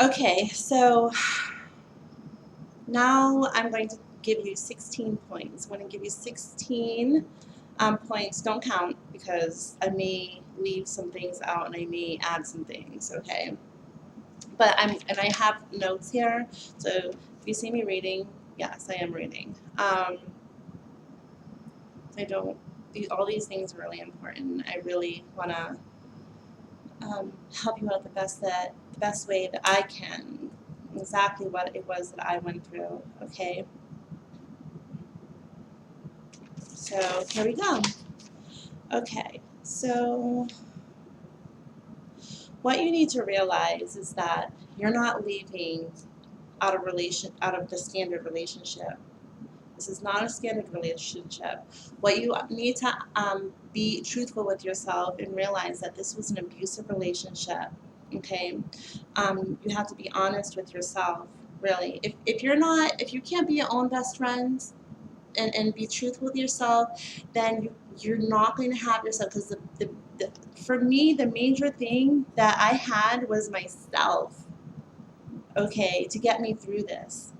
Okay, so now I'm going to give you 16 points. I'm going to give you 16 points. Don't count because I may leave some things out and I may add some things, okay? But I have notes here, so if you see me reading, yes, I am reading. I don't, all these things are really important. I really want to help you out the best way that I can, exactly what it was that I went through, okay? So here we go. Okay, so what you need to realize is that you're not leaving out of the standard relationship. This is not a standard relationship. What you need to be truthful with yourself and realize that this was an abusive relationship. Okay, you have to be honest with yourself. Really, if you're not, if you can't be your own best friend and be truthful with yourself, then you're not going to have yourself. Because the for me, the major thing that I had was myself. Okay, to get me through this.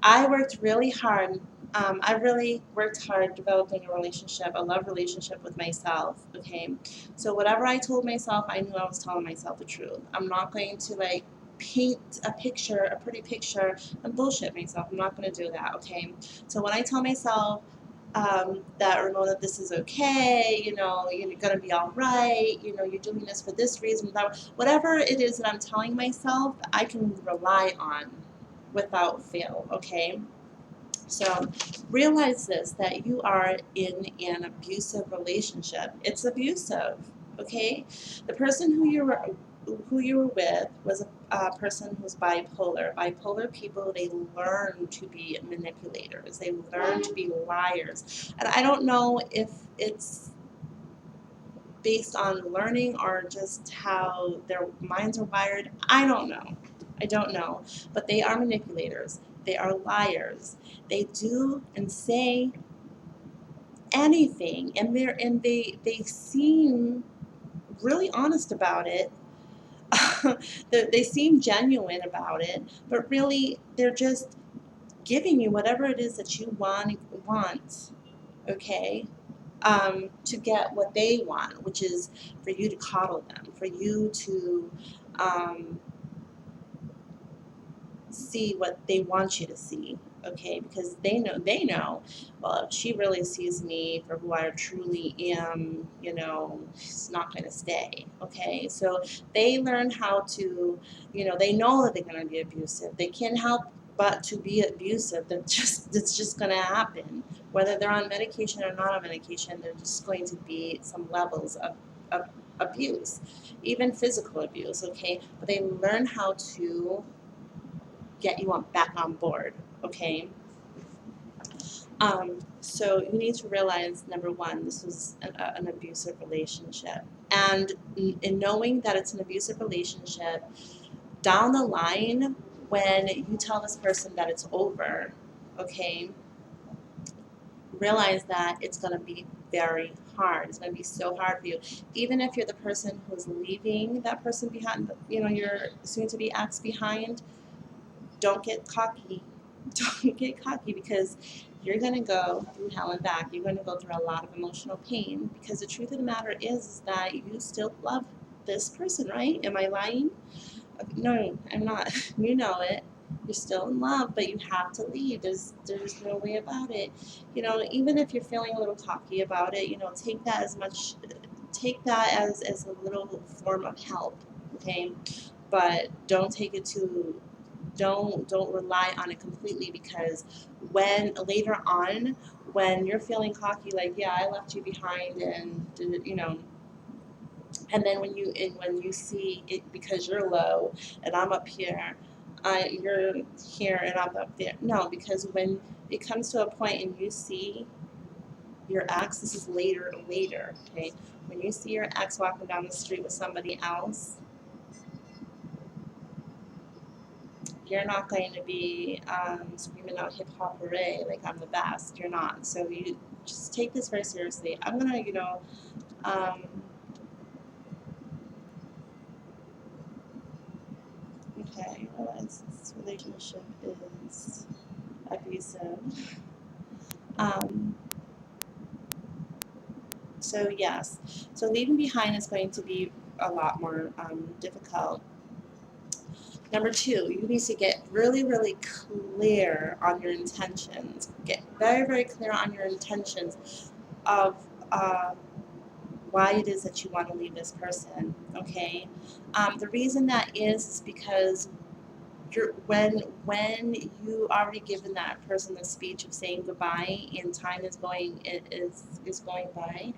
I worked really hard. I really worked hard developing a relationship, a love relationship with myself. Okay, so whatever I told myself, I knew I was telling myself the truth. I'm not going to like paint a picture, a pretty picture, and bullshit myself. I'm not going to do that. Okay, so when I tell myself that Ramona, this is okay, you know, you're gonna be all right, you know, you're doing this for this reason, that, whatever it is that I'm telling myself, I can rely on without fail, okay? So realize this, that you are in an abusive relationship. It's abusive, okay? The person who you were with was a person who was bipolar. Bipolar people, they learn to be manipulators. They learn to be liars. And I don't know if it's based on learning or just how their minds are wired. I don't know. I don't know. But they are manipulators. They are liars. They do and say anything, and they seem really honest about it. They seem genuine about it, but really they're just giving you whatever it is that you want, okay? To get what they want, which is for you to coddle them, for you to um, see what they want you to see, okay? Because they know, well, if she really sees me for who I truly am, you know, she's not going to stay, okay? So they learn how to, you know, they know that they're going to be abusive. They can't help but to be abusive. That's just going to happen. Whether they're on medication or not on medication, there's just going to be some levels of abuse, even physical abuse, okay? But they learn how to get you back on board, okay? So you need to realize, number one, this was an abusive relationship. And in knowing that it's an abusive relationship, down the line, when you tell this person that it's over, okay, realize that it's going to be very hard. It's going to be so hard for you. Even if you're the person who's leaving that person behind, you know, your soon to be ex behind, don't get cocky. Don't get cocky, because you're going to go through hell and back. You're going to go through a lot of emotional pain, because the truth of the matter is that you still love this person, right? Am I lying? No, I'm not. You know it. You're still in love, but you have to leave. There's no way about it. You know, even if you're feeling a little cocky about it, you know, take that as a little form of help, okay? But don't take it to don't rely on it completely, because when later on, when you're feeling cocky, like, yeah, I left you behind, and you know, and then when you see it, because you're low and I'm up here, you're here and I'm up there. No, because when it comes to a point and you see your ex, this is later, okay? When you see your ex walking down the street with somebody else, you're not going to be screaming out hip hop hooray like I'm the best. You're not. So you just take this very seriously. I'm gonna, you know, um, Okay, I realize this relationship is abusive. Um, so yes, so leaving behind is going to be a lot more difficult. Number two, you need to get really, really clear on your intentions. Get very, very clear on your intentions of why it is that you want to leave this person. Okay, the reason that is because when you already given that person the speech of saying goodbye and time is going by,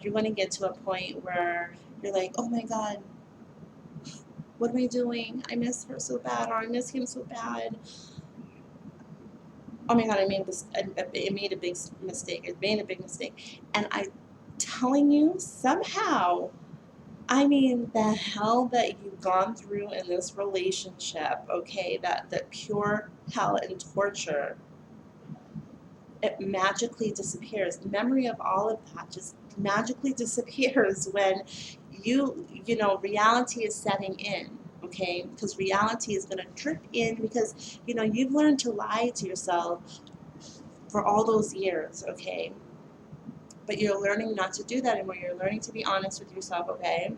you're going to get to a point where you're like, oh my god, what am I doing? I miss her so bad, or I miss him so bad. Oh my god, I made this. I made a big mistake. I made a big mistake, and I'm telling you, somehow, I mean, the hell that you've gone through in this relationship, okay, that pure hell and torture, it magically disappears. The memory of all of that just magically disappears when you know, reality is setting in, okay? Because reality is going to drip in because, you know, you've learned to lie to yourself for all those years, okay? But you're learning not to do that anymore. You're learning to be honest with yourself, okay?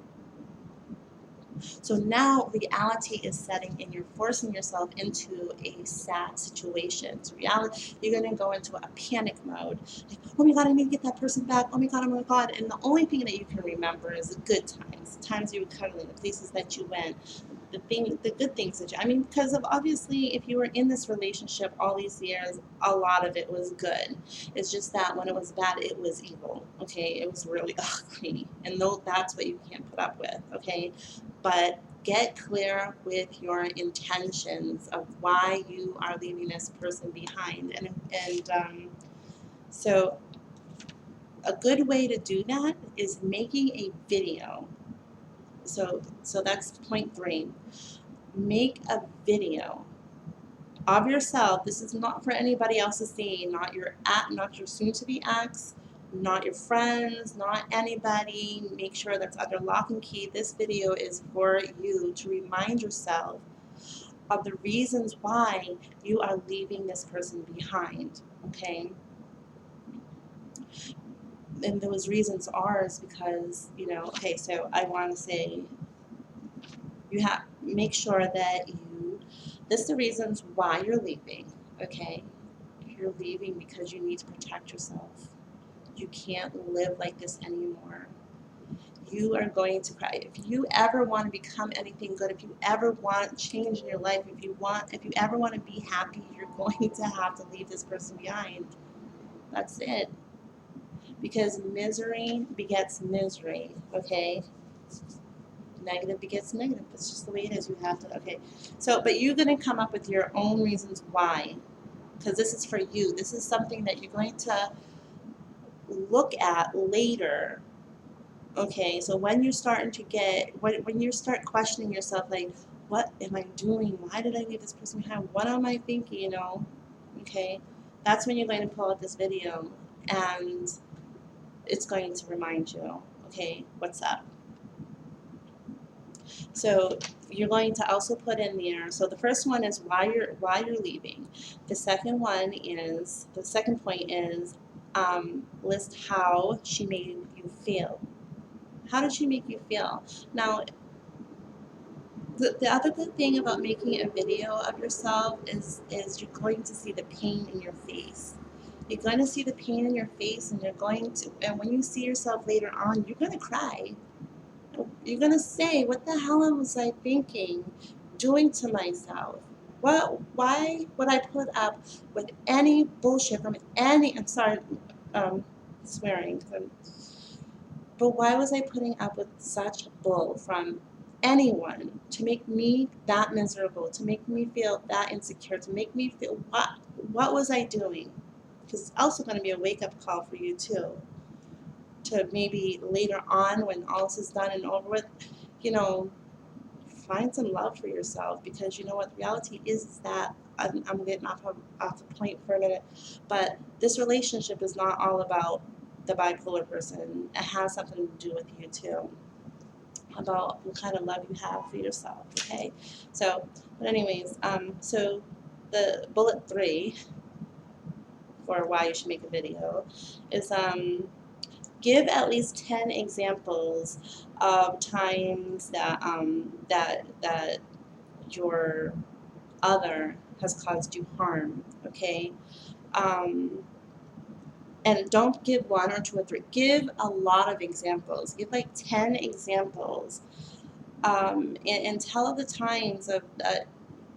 So now reality is setting in. You're forcing yourself into a sad situation. So reality, you're going to go into a panic mode. Like, oh my God, I need to get that person back. Oh my God. And the only thing that you can remember is the good times, the times you were cuddling, the places that you went, the good things that you, I mean, because of obviously if you were in this relationship all these years, a lot of it was good. It's just that when it was bad, it was evil, okay? It was really ugly. And that's what you can't put up with, okay? But get clear with your intentions of why you are leaving this person behind. And so a good way to do that is making a video. So that's point three. Make a video of yourself. This is not for anybody else to see, not your soon-to-be ex, not your friends, not anybody. Make sure that's under lock and key. This video is for you to remind yourself of the reasons why you are leaving this person behind, okay? And those reasons are is because, you know, okay, so I want to say you have make sure that you list the reasons why you're leaving, okay? You're leaving because you need to protect yourself. You can't live like this anymore. You are going to cry. If you ever want to become anything good, if you ever want change in your life, if you ever want to be happy, you're going to have to leave this person behind. That's it. Because misery begets misery, okay? Negative begets negative. That's just the way it is. You have to, okay. So, but you're going to come up with your own reasons why. Because this is for you. This is something that you're going to look at later. Okay, so when you're starting to when you start questioning yourself, like, what am I doing? Why did I leave this person behind? What am I thinking, you know? Okay, that's when you're going to pull up this video and it's going to remind you, okay, what's up. So you're going to also put in there, so the first one is why you're leaving. The second point is list how she made you feel. How did she make you feel? Now, the other good thing about making a video of yourself is you're going to see the pain in your face. You're going to see the pain in your face, and and when you see yourself later on, you're going to cry. You're going to say, what the hell was I thinking, doing to myself? Why would I put up with any bullshit from I'm sorry, swearing, but why was I putting up with such bull from anyone to make me that miserable, to make me feel that insecure, to make me feel what was I doing? Because it's also going to be a wake-up call for you too, to maybe later on when all this is done and over with, you know, find some love for yourself, because you know what, the reality is that I'm getting off the point for a minute, but this relationship is not all about the bipolar person. It has something to do with you too. about what kind of love you have for yourself, okay? So, but anyways, so the bullet 3 for why you should make a video is give at least 10 examples of times that that your other has caused you harm, okay? And don't give 1 or 2 or 3. Give a lot of examples. Give like 10 examples, and tell of the times of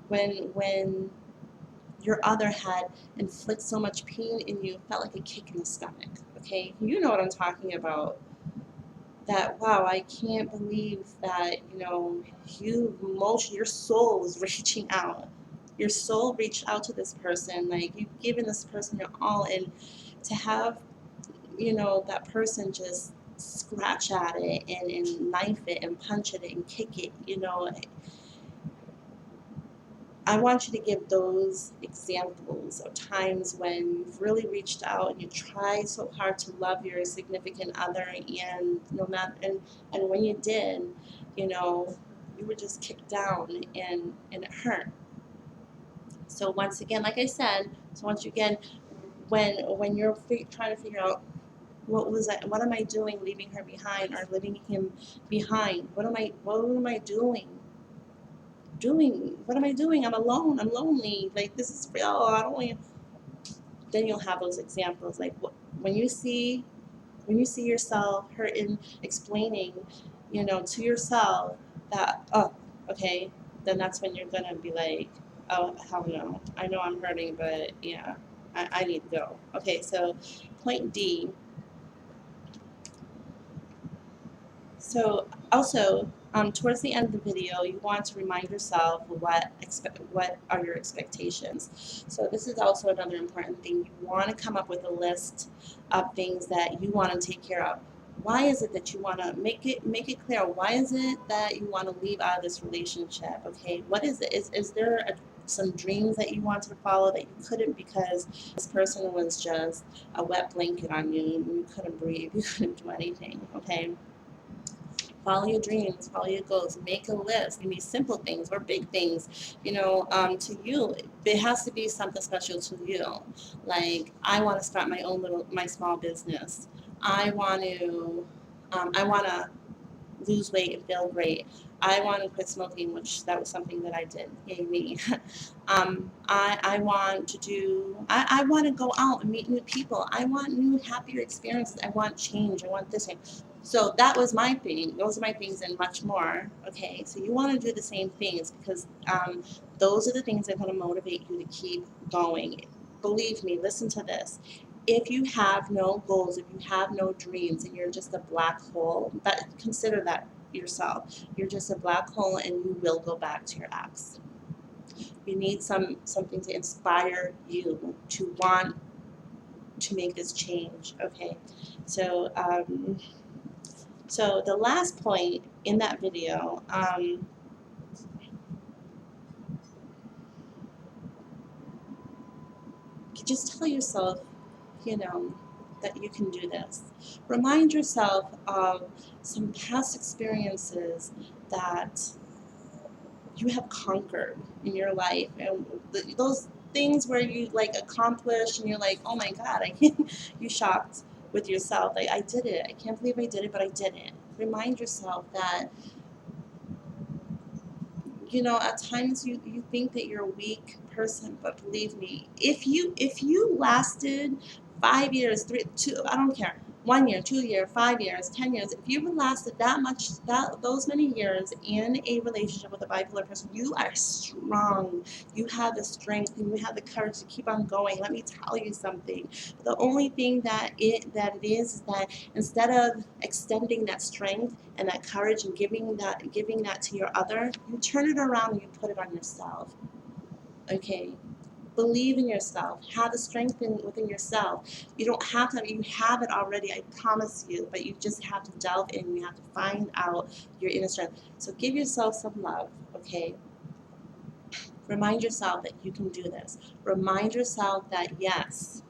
when your other had inflicted so much pain in you, felt like a kick in the stomach. Okay, you know what I'm talking about. That, wow, I can't believe that, your soul was reaching out. Your soul reached out to this person, like you've given this person your all, and to have, that person just scratch at it and knife it and punch it and kick it, I want you to give those examples of times when you've really reached out and you tried so hard to love your significant other, and no matter and when you did, you were just kicked down and it hurt. So once again, like I said, when you're trying to figure out what am I doing leaving her behind or leaving him behind? What am I doing? What am I doing? I'm alone. I'm lonely. Like, this is real. I don't want you. Then you'll have those examples. Like, when you see yourself hurting, explaining, to yourself that, oh, okay, then that's when you're gonna be like, oh, hell no. I know I'm hurting, but yeah, I need to go. Okay, so point D. So also, towards the end of the video, you want to remind yourself what are your expectations. So this is also another important thing. You want to come up with a list of things that you want to take care of. Why is it that you want to make it clear? Why is it that you want to leave out of this relationship? Okay, what is it? Is there some dreams that you wanted to follow that you couldn't because this person was just a wet blanket on you? You couldn't breathe. You couldn't do anything. Okay. Follow your dreams, follow your goals, make a list. It can be simple things or big things. To you, it has to be something special to you. Like, I want to start my small business. I want to lose weight and feel great. I want to quit smoking, which that was something that I did. Yay me. I want to I want to go out and meet new people. I want new, happier experiences. I want change. I want this thing. So that was my thing. Those are my things and much more. Okay, so you want to do the same things because those are the things that are going to motivate you to keep going. Believe me, listen to this. If you have no goals, if you have no dreams, and you're just a black hole, consider that yourself. You're just a black hole, and you will go back to your ex. You need something to inspire you to want to make this change. Okay, so so the last point in that video, just tell yourself, that you can do this. Remind yourself of some past experiences that you have conquered in your life, and those things where you like accomplish and you're like, oh my God, you shocked with yourself. Like, I did it. I can't believe I did it, but I did it. Remind yourself that at times you think that you're a weak person, but believe me, if you lasted 5 years, 2, I don't care, 1 year, 2 year, 5 years, 10 years, if you lasted those many years in a relationship with a bipolar person, you are strong. You have the strength and you have the courage to keep on going. Let me tell you something. The only thing that it is that instead of extending that strength and that courage and giving that to your other, you turn it around and you put it on yourself. Okay? Believe in yourself. Have the strength within yourself. You don't have to. You have it already. I promise you. But you just have to delve in. You have to find out your inner strength. So give yourself some love. Okay. Remind yourself that you can do this. Remind yourself that yes,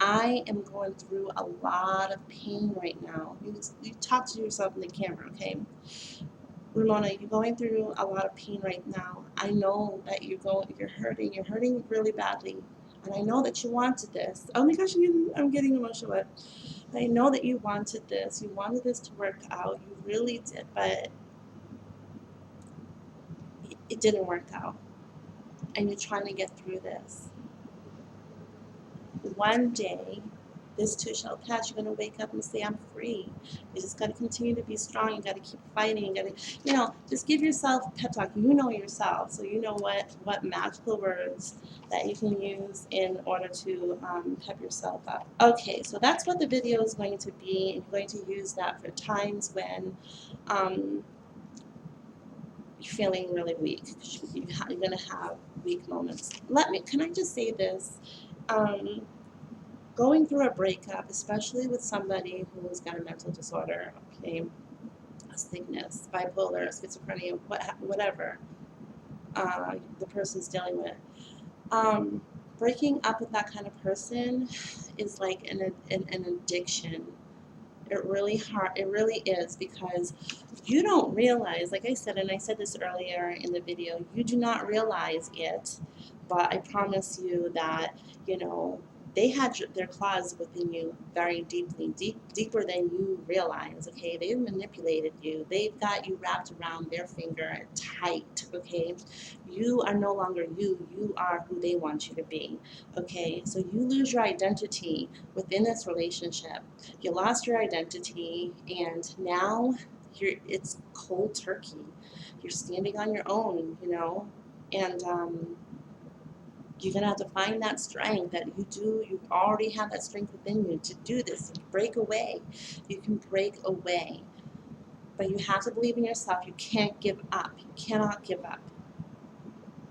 I am going through a lot of pain right now. You talk to yourself in the camera, okay? Ramona, you're going through a lot of pain right now. I know that you're hurting really badly. And I know that you wanted this. Oh my gosh, I'm getting emotional. I know that you wanted this. You wanted this to work out. You really did, but it didn't work out. And you're trying to get through this. One day, this too shall pass. You're going to wake up and say, I'm free. You just got to continue to be strong. You got to keep fighting. You got to, just give yourself a pep talk. You know yourself. So you know what magical words that you can use in order to pep yourself up. Okay, so that's what the video is going to be. And you're going to use that for times when you're feeling really weak. You're going to have weak moments. Can I just say this? Going through a breakup, especially with somebody who's got a mental disorder, okay, a sickness, bipolar, schizophrenia, whatever the person's dealing with, breaking up with that kind of person is like an addiction. It really is, because you don't realize, like I said, and I said this earlier in the video, you do not realize it, but I promise you that, they had their claws within you very deeply, deeper than you realize, okay? They've manipulated you. They've got you wrapped around their finger tight, okay? You are no longer you. You are who they want you to be, okay? So you lose your identity within this relationship. You lost your identity, and now it's cold turkey. You're standing on your own, and you're going to have to find that strength that you already have that strength within you to do this. Break away. You can break away. But you have to believe in yourself. You can't give up. You cannot give up.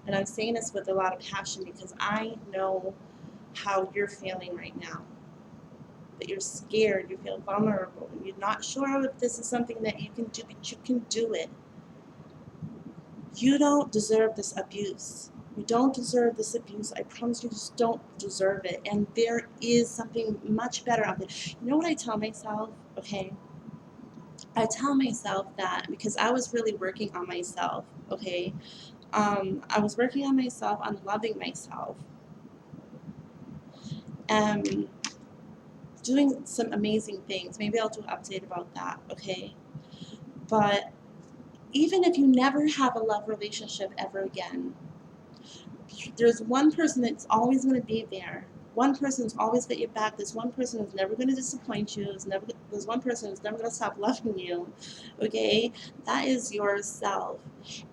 And I'm saying this with a lot of passion because I know how you're feeling right now. That you're scared, you feel vulnerable, and you're not sure if this is something that you can do, but you can do it. You don't deserve this abuse. You don't deserve this abuse. I promise you just don't deserve it. And there is something much better out there. You know what I tell myself? Okay. I tell myself that because I was really working on myself. Okay. I was working on myself, on loving myself, and doing some amazing things. Maybe I'll do an update about that. Okay. But even if you never have a love relationship ever again, there's one person that's always going to be there. One person who's always got your back. There's one person who's never going to disappoint you. There's one person who's never going to stop loving you. Okay? That is yourself.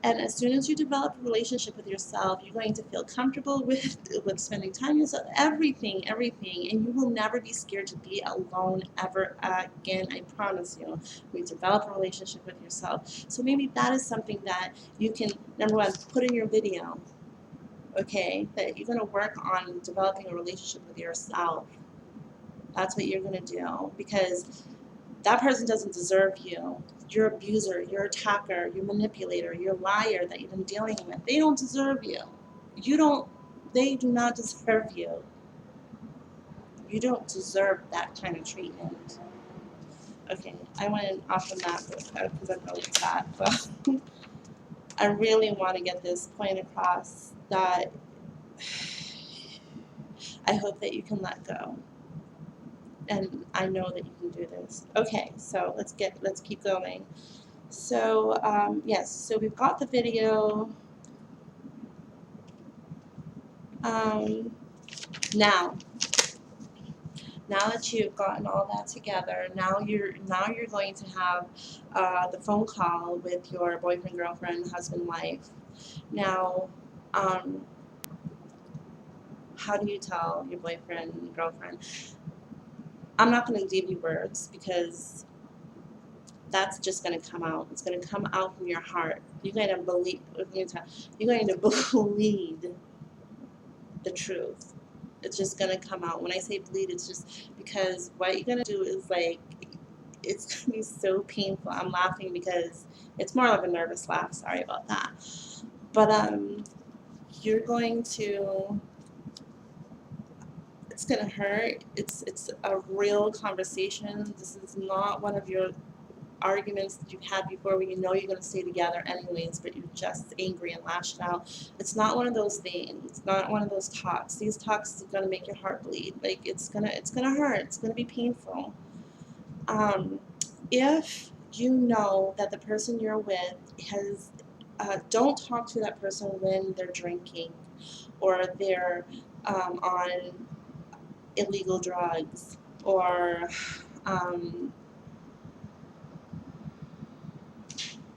And as soon as you develop a relationship with yourself, you're going to feel comfortable with spending time with yourself, everything. And you will never be scared to be alone ever again. I promise you. We develop a relationship with yourself. So maybe that is something that you can, number one, put in your video. Okay, that you're going to work on developing a relationship with yourself. That's what you're going to do, because that person doesn't deserve you. Your abuser, your attacker, your manipulator, your liar that you've been dealing with, they don't deserve you. They do not deserve you. You don't deserve that kind of treatment. Okay, I went off on that because I'm really sad, but I really want to get this point across that I hope that you can let go. And I know that you can do this. Okay, so let's keep going. So yes, so we've got the video. Now that you've gotten all that together, now you're going to have the phone call with your boyfriend, girlfriend, husband, wife. Now, how do you tell your boyfriend, girlfriend? I'm not going to give you words because that's just going to come out. It's going to come out from your heart. You're going to believe. You're going to believe the truth. It's just going to come out. When I say bleed, it's just because what you're going to do is it's going to be so painful. I'm laughing because it's more of a nervous laugh. Sorry about that. But you're going to it's gonna hurt. It's a real conversation. This is not one of your arguments that you've had before where you know you're going to stay together anyways, but you're just angry and lashed out. It's not one of those things. It's not one of those talks. These talks are going to make your heart bleed. Like it's gonna hurt. It's gonna be painful. If you know that the person you're with has, don't talk to that person when they're drinking or they're on illegal drugs or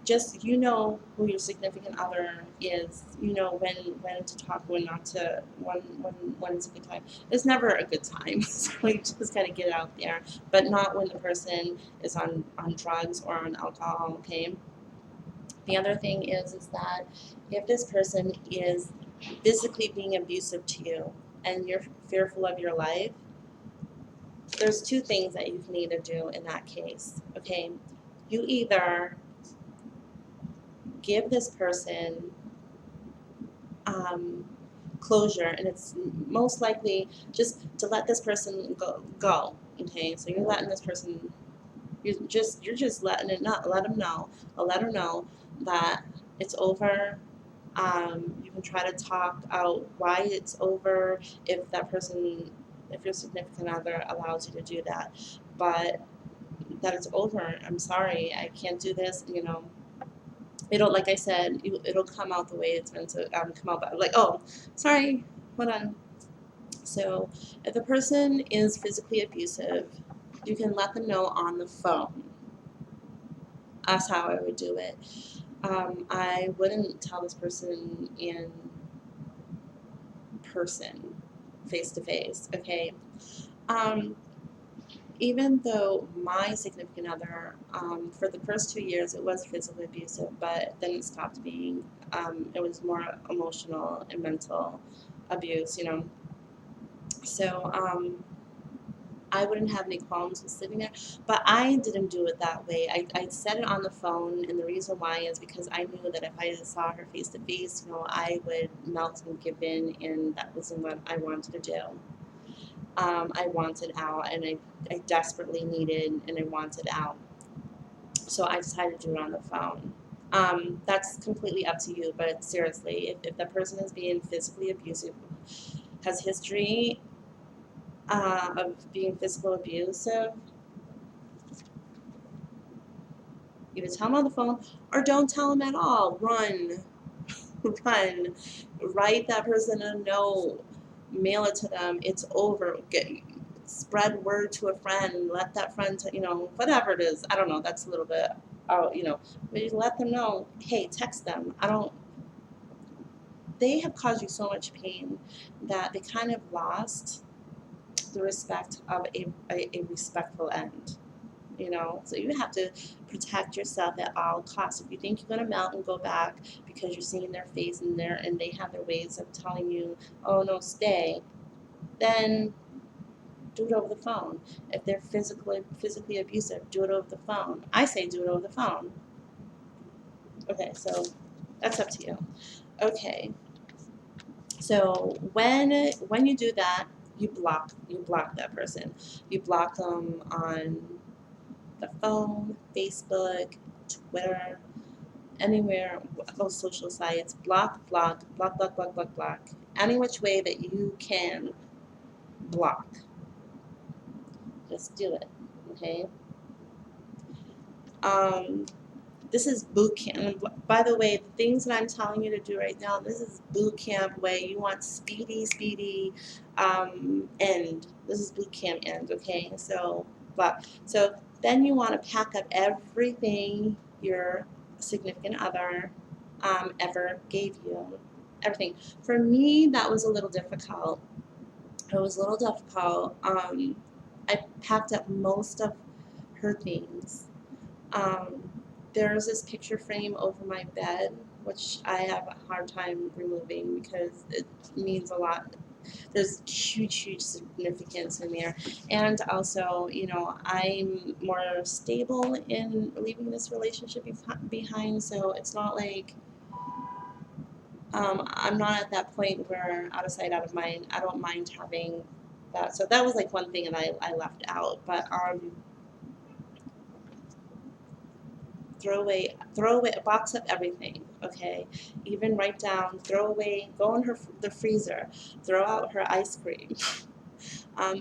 just you know who your significant other is. You know when to talk, when not to, when it's a good time. It's never a good time, so you just gotta get it out there. But not when the person is on drugs or on alcohol. Okay. The other thing is that if this person is physically being abusive to you and you're fearful of your life, there's two things that you can either do in that case. Okay, you either give this person closure, and it's most likely just to let this person go. Okay, so you're letting this person, you're just letting it not let them know, or let her know that it's over. You can try to talk out why it's over if that person, if your significant other allows you to do that, but that it's over. I'm sorry, I can't do this. You know, it'll, like I said, it'll come out the way it's meant to come out. But like, oh, sorry, hold on. So if the person is physically abusive, you can let them know on the phone. That's how I would do it. I wouldn't tell this person in person, face to face. Okay. Even though my significant other, for the first 2 years, it was physically abusive, but then it stopped being. It was more emotional and mental abuse, you know. So I wouldn't have any qualms with sitting there, but I didn't do it that way. I said it on the phone, and the reason why is because I knew that if I saw her face to face, you know, I would melt and give in, and that wasn't what I wanted to do. I wanted out, and I desperately needed, and I wanted out. So I decided to do it on the phone. That's completely up to you, but seriously, if the person is being physically abusive, has history of being physical abusive, either tell them on the phone or don't tell them at all. Run, run, write that person a note, mail it to them. It's over. Spread word to a friend. Let that friend, you know, whatever it is. I don't know. That's a little bit, you know, but you let them know. Hey, text them. They have caused you so much pain that they kind of lost the respect of a respectful end. You know, so you have to protect yourself at all costs. If you think you're gonna melt and go back because you're seeing their face and they have their ways of telling you, oh no, stay, then do it over the phone. If they're physically abusive, do it over the phone. I say do it over the phone. Okay, so that's up to you. Okay, so when you do that, you block that person. You block them on the phone, Facebook, Twitter, anywhere, those social sites. Block, block, block, block, block, block, block. Any which way that you can block. Just do it, okay? This is boot camp. By the way, the things that I'm telling you to do right now, this is boot camp way. You want speedy end. This is boot camp end, okay? So then you want to pack up everything your significant other ever gave you. Everything. For me, that was a little difficult. It was a little difficult. I packed up most of her things. There's this picture frame over my bed, which I have a hard time removing because it means a lot. There's huge significance in there. And also, you know, I'm more stable in leaving this relationship behind, so it's not like I'm not at that point where out of sight, out of mind. I don't mind having that. So that was like one thing that I left out. But throw away, box up everything, okay? Even write down, throw away, go in the freezer, throw out her ice cream,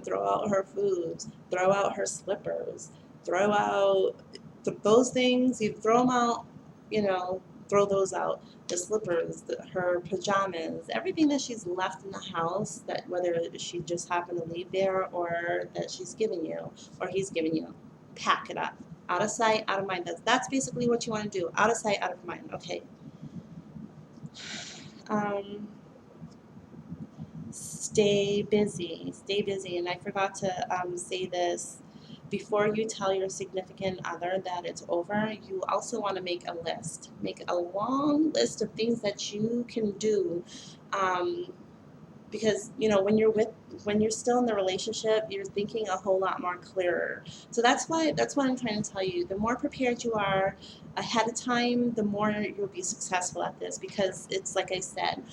throw out her foods, throw out her slippers, throw out those things. You throw them out, you know, throw those out. The slippers, her pajamas, everything that she's left in the house, that whether she just happened to leave there or that she's giving you or he's giving you, pack it up. Out of sight, out of mind. That's basically what you want to do. Out of sight, out of mind. Okay. Um, Stay busy. Stay busy. And I forgot to say this. Before you tell your significant other that it's over, you also want to make a list. Make a long list of things that you can do. Um, because when you're still in the relationship, you're thinking a whole lot more clearer. So that's what I'm trying to tell you. The more prepared you are ahead of time, the more you'll be successful at this, because it's like I said,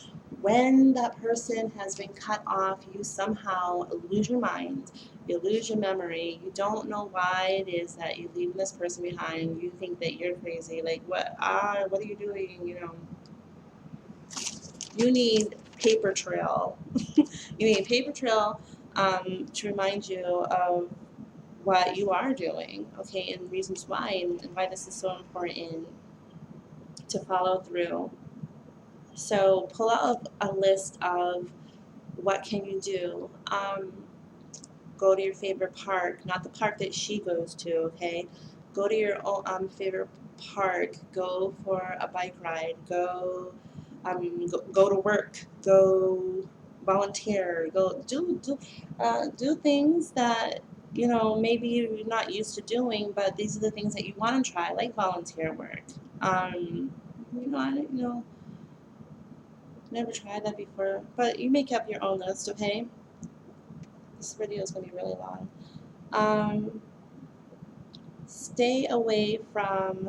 when that person has been cut off, you somehow lose your mind, you lose your memory, you don't know why it is that you leave this person behind, you think that you're crazy, like what are you doing, you need paper trail. You need a paper trail to remind you of what you are doing, okay, and reasons why, and why this is so important to follow through. So pull out a list of what can you do. Go to your favorite park, not the park that she goes to, okay? Go to your own favorite park. Go for a bike ride. Go to work. Go volunteer. Go do things that maybe you're not used to doing, but these are the things that you want to try, like volunteer work. I never tried that before, but you make up your own list, okay? This video is gonna be really long. Stay away from,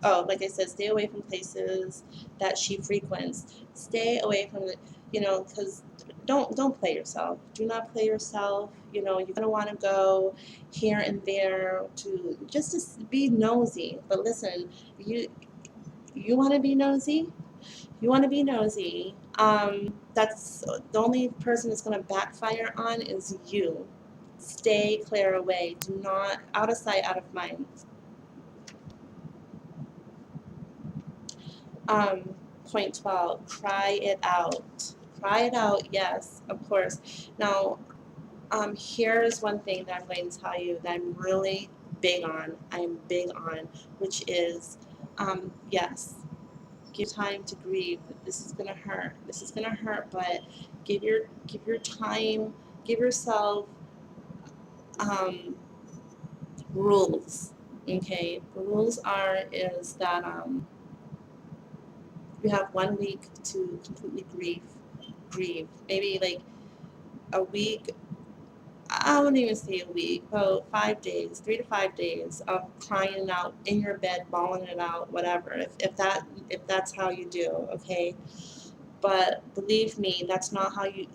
like I said, stay away from places that she frequents. Stay away from because don't play yourself. Do not play yourself. You're gonna want to go here and there to be nosy. But listen, you want to be nosy. You want to be nosy. That's the only person that's going to backfire on is you. Stay clear away. Do not, out of sight, out of mind. Point 12, cry it out. Cry it out, yes, of course. Now, here's one thing that I'm going to tell you that I'm really big on. I'm big on, which is, yes, give time to grieve. This is gonna hurt. This is gonna hurt, but give your time. Give yourself rules. Okay, the rules is that you have 1 week to completely grieve. Maybe like a week. I wouldn't even say a week, about 5 days, 3 to 5 days of crying it out in your bed, bawling it out, whatever. If that's how you do, okay. But believe me, that's not how you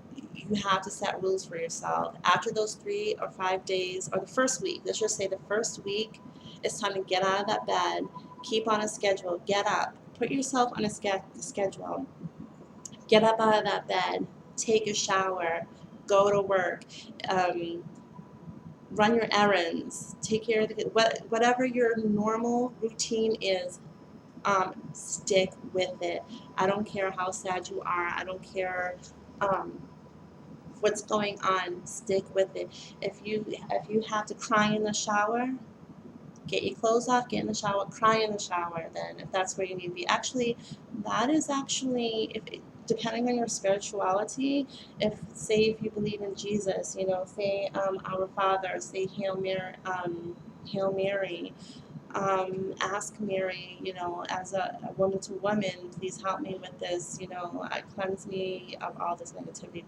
have to set rules for yourself. After those 3 or 5 days, or the first week, let's just say the first week, it's time to get out of that bed, keep on a schedule, get up, put yourself on a schedule, get up out of that bed, take a shower, go to work, run your errands, take care of whatever your normal routine is. Stick with it. I don't care how sad you are. I don't care what's going on. Stick with it. If you have to cry in the shower, get your clothes off, get in the shower, cry in the shower. Then, if that's where you need to be, that is depending on your spirituality. If you believe in Jesus, say Our Father, say Hail Mary, Hail Mary. Ask Mary, as a woman to woman, please help me with this, cleanse me of all this negativity,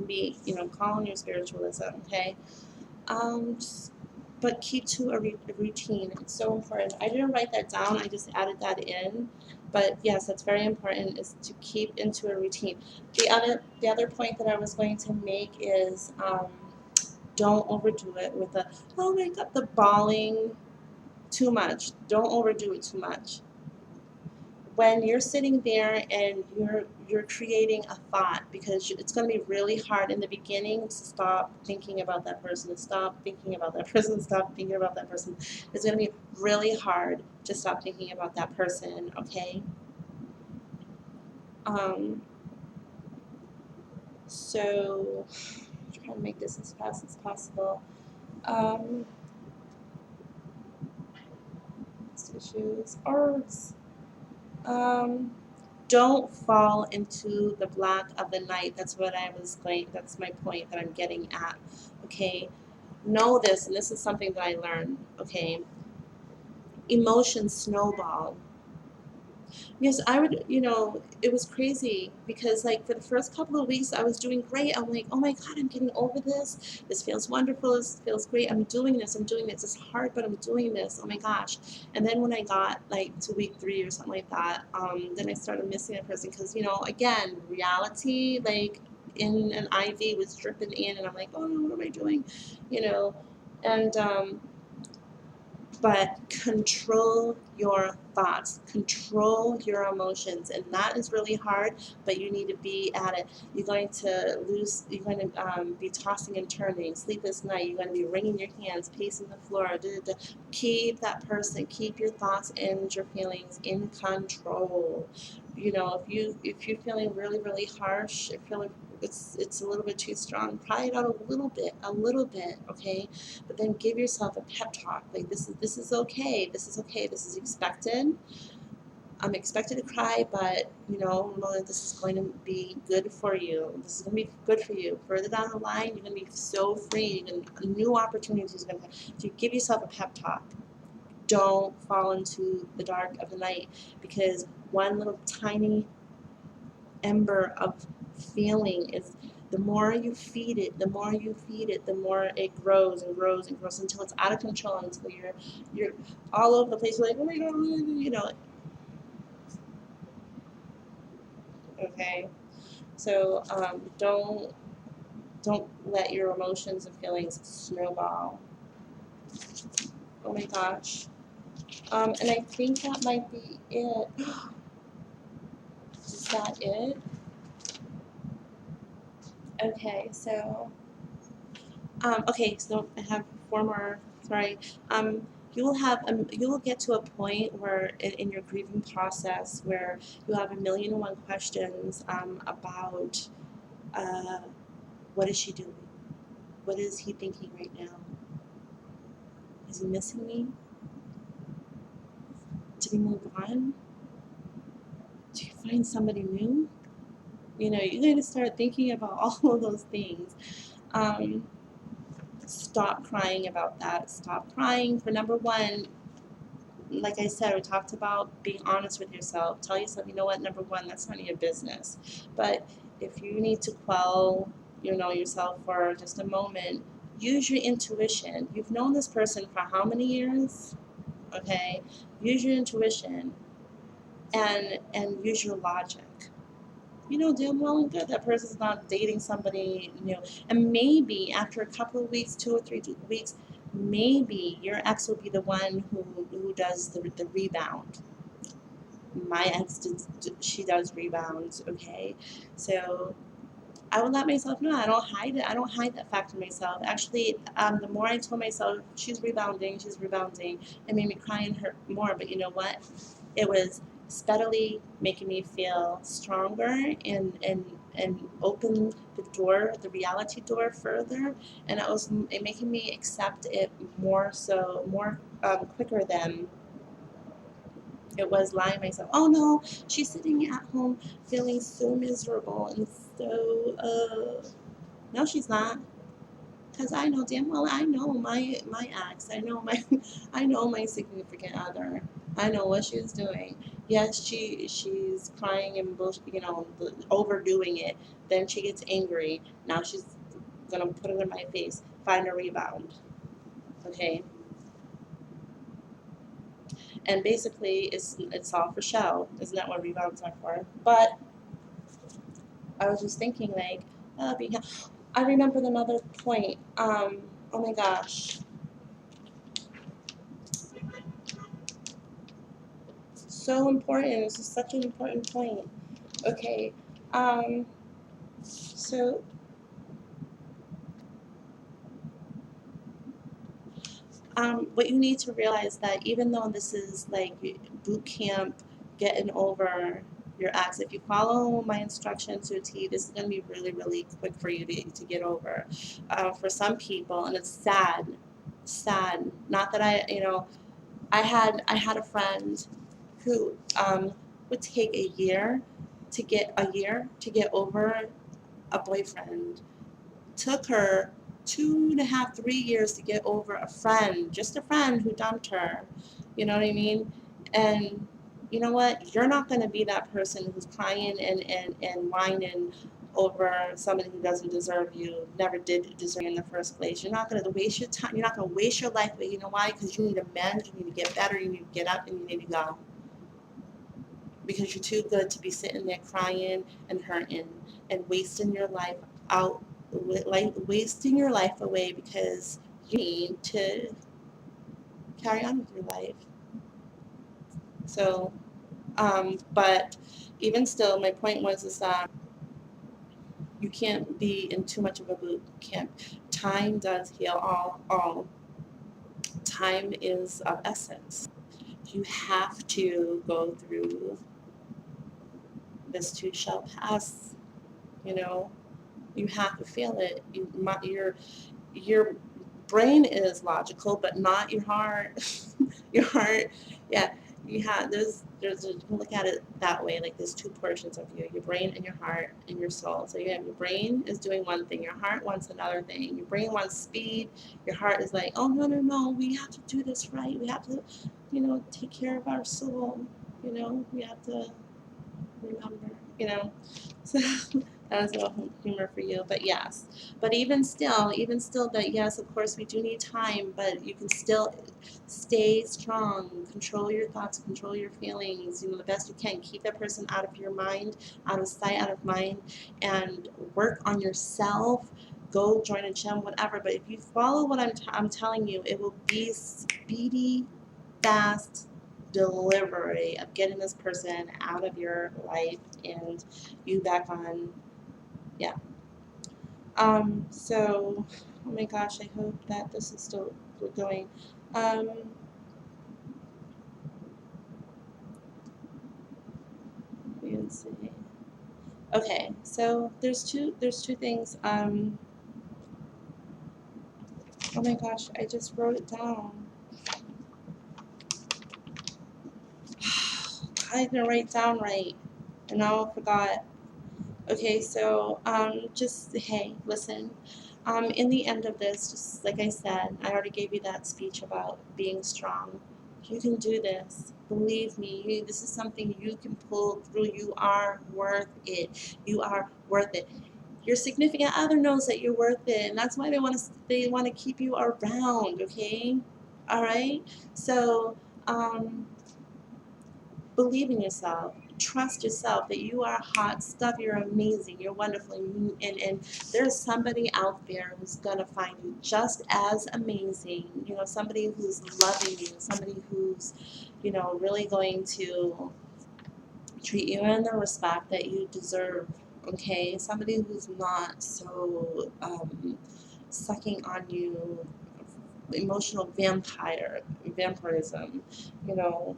be, call on your spiritualism, okay? but keep to a routine. It's so important. I didn't write that down. I just added that in. But yes, that's very important, is to keep into a routine. The other point that I was going to make is don't overdo it with the, oh my God, the bawling too much. Don't overdo it too much. When you're sitting there and you're creating a thought, because it's going to be really hard in the beginning to stop thinking about that person, to stop thinking about that person, stop thinking about that person. It's going to be really hard to stop thinking about that person, okay? So I'm trying to make this as fast as possible. Issues, arts. Don't fall into the black of the night. That's what I was going, that's my point that I'm getting at. Okay, know this, and this is something that I learned. Okay, emotions snowball. Yes, I would, it was crazy because, like, for the first couple of weeks, I was doing great. I'm like, oh my God, I'm getting over this. This feels wonderful. This feels great. I'm doing this. I'm doing this. It's hard, but I'm doing this. Oh my gosh. And then when I got, like, to week 3 or something like that, then I started missing that person because, again, reality, like, in an IV was dripping in, and I'm like, oh no, what am I doing? You know, and, but control your thoughts, control your emotions, and that is really hard, but you need to be at it. You're going to be tossing and turning, sleepless night, you're going to be wringing your hands, pacing the floor. Keep that person, keep your thoughts and your feelings in control. If you're feeling really, really harsh, if feeling it's a little bit too strong, cry it out a little bit, okay? But then give yourself a pep talk, like, this is okay, this is expected. I'm expected to cry, but this is going to be good for you. This is going to be good for you. Further down the line, you're going to be so free. New opportunities are going to come. So you give yourself a pep talk. Don't fall into the dark of the night, because one little tiny ember of feeling is, the more you feed it, the more it grows and grows and grows until it's out of control, until you're all over the place. You're like, oh my God, Okay, so don't let your emotions and feelings snowball. Oh my gosh. And I think that might be it. Is that it? Okay, so I have 4 more. Sorry. You will get to a point where in your grieving process where you have 1,000,001 questions about what is she doing? What is he thinking right now? Is he missing me? Did he move on? Did you find somebody new? You're going to start thinking about all of those things. Stop crying about that. Stop crying. For number one, like I said, we talked about being honest with yourself. Tell yourself, you know what, number one, that's none of your business. But if you need to quell, yourself for just a moment, use your intuition. You've known this person for how many years? Okay? Use your intuition and use your logic. You know damn well and good that person's not dating somebody new. And maybe after a couple of weeks, 2 or 3 weeks, maybe your ex will be the one who does the rebound. My ex she does rebounds, okay? So I would let myself know. I don't hide it. I don't hide that fact from myself. Actually, the more I told myself she's rebounding, it made me cry and hurt more. But you know what? It was steadily making me feel stronger and open the reality door further, and it making me accept it more quicker than it was lying myself. Oh no, she's sitting at home feeling so miserable and so no, she's not. Because I know damn well, I know my ex, I know my significant other. I know what she's doing. Yes, she's crying and overdoing it. Then she gets angry. Now she's gonna put it in my face. Find a rebound. okay? And basically, it's all for show. Isn't that what rebounds are for? But I was just thinking, like, I remembered another point. Oh my gosh, so important. This is such an important point. Okay, so what you need to realize that even though this is like boot camp, getting over your ex, if you follow my instructions to a T, this is going to be really, really quick for you to get over. For some people, and it's sad, sad. Not that I had a friend who would take a year to get over a boyfriend. Took her 2.5, 3 years to get over a friend, just a friend who dumped her. You know what I mean? And you know what? You're not going to be that person who's crying and whining over somebody who doesn't deserve you, never did deserve you in the first place. You're not going to waste your time. You're not going to waste your life. But you know why? Because you need to mend, you need to get better, you need to get up, and you need to go. Because you're too good to be sitting there crying and hurting and wasting your life out, like wasting your life away because you need to carry on with your life. So, but even still, my point was is that you can't be in too much of a boot camp. Time does heal all. Time is of essence. You have to go through this too shall pass, you know. You have to feel it. Your brain is logical, but not your heart. Your heart, yeah. You can look at it that way. Like there's two portions of you: your brain and your heart and your soul. So you have your brain is doing one thing, your heart wants another thing. Your brain wants speed. Your heart is like, oh no no no, we have to do this right. We have to, take care of our soul. We have to remember. So that was a little humor for you, but yes. But even still, that yes, of course, we do need time, but you can still stay strong, control your thoughts, control your feelings, the best you can. Keep that person out of your mind, out of sight, out of mind, and work on yourself. Go join a gym, whatever. But if you follow what I'm telling you, it will be speedy, fast delivery of getting this person out of your life and you back on. Yeah. So, oh my gosh, I hope that this is still going. Um, let's see. Okay, so there's two things. Oh my gosh, I just wrote it down. I didn't write it down right, and now I forgot. Okay, so just hey, listen. In the end of this, just like I said, I already gave you that speech about being strong. You can do this. Believe me, this is something you can pull through. You are worth it. You are worth it. Your significant other knows that you're worth it, and that's why they want to keep you around. Okay, all right. So. Believe in yourself. Trust yourself that you are hot stuff. You're amazing. You're wonderful. And there's somebody out there who's going to find you just as amazing. Somebody who's loving you. Somebody who's, really going to treat you in the respect that you deserve. Okay? Somebody who's not so sucking on you, emotional vampirism. You know,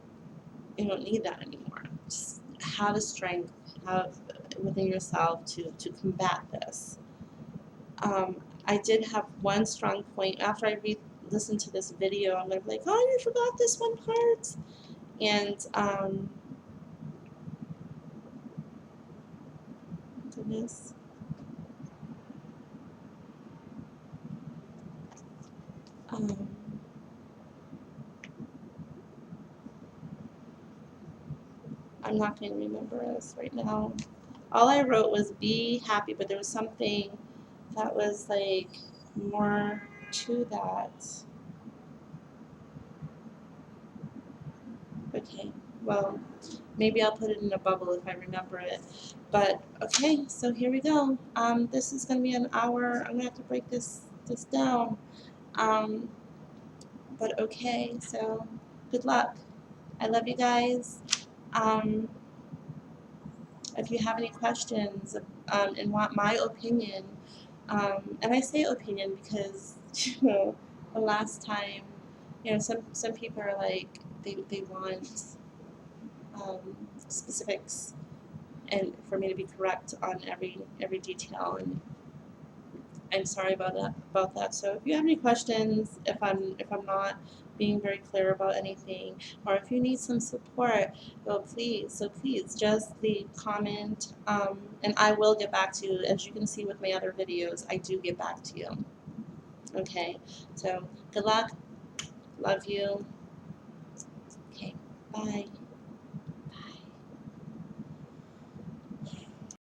you don't need that anymore. Just have a strength, have within yourself to combat this. I did have one strong point. After I listen to this video, I'm gonna be like, oh, you forgot this one part, and goodness. Um, I'm not going to remember this right now. All I wrote was be happy, but there was something that was like more to that. Okay, well, maybe I'll put it in a bubble if I remember it. But okay, so here we go. This is gonna be an hour. I'm gonna have to break this down. Um, but okay, so good luck. I love you guys. Um, if you have any questions and want my opinion, and I say opinion because the last time, some people are like they want specifics and for me to be correct on every detail, and I'm sorry about that. So if you have any questions, if I'm not being very clear about anything, or if you need some support, please just leave comment, and I will get back to you. As you can see with my other videos, I do get back to you. Okay, so good luck, love you. Okay, bye.